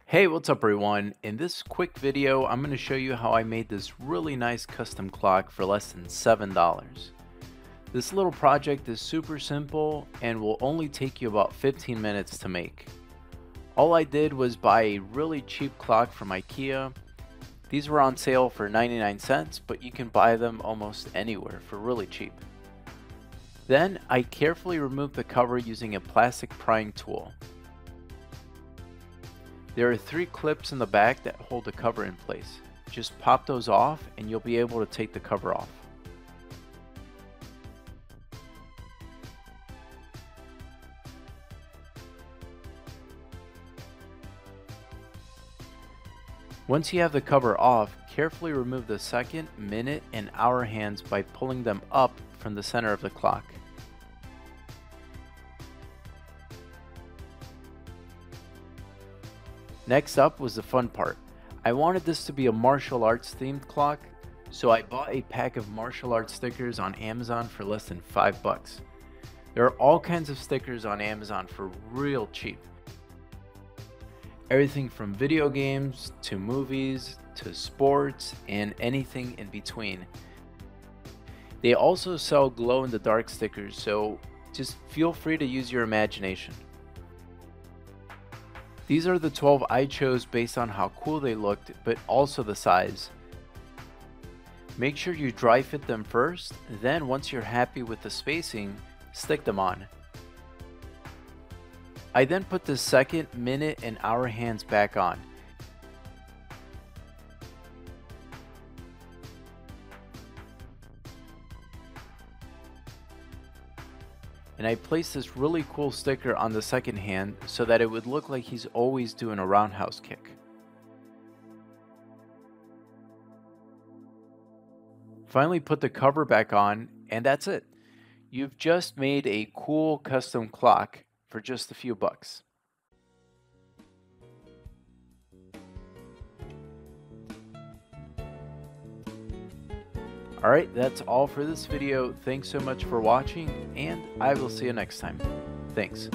Hey, what's up everyone? In this quick video, I'm going to show you how I made this really nice custom clock for less than $7. This little project is super simple and will only take you about 15 minutes to make. All I did was buy a really cheap clock from IKEA. These were on sale for 99 cents, but you can buy them almost anywhere for really cheap. Then I carefully removed the cover using a plastic prying tool. There are 3 clips in the back that hold the cover in place. Just pop those off and you'll be able to take the cover off. Once you have the cover off, carefully remove the second, minute, and hour hands by pulling them up from the center of the clock. Next up was the fun part. I wanted this to be a martial arts themed clock, so I bought a pack of martial arts stickers on Amazon for less than $5. There are all kinds of stickers on Amazon for real cheap. Everything from video games to movies to sports and anything in between. They also sell glow-in-the-dark stickers, so just feel free to use your imagination. These are the 12 I chose based on how cool they looked, but also the size. Make sure you dry fit them first, then once you're happy with the spacing, stick them on. I then put the second, minute, and hour hands back on. And I placed this really cool sticker on the second hand so that it would look like he's always doing a roundhouse kick. Finally put the cover back on, and that's it. You've just made a cool custom clock for just a few bucks. Alright, that's all for this video. Thanks so much for watching, and I will see you next time. Thanks.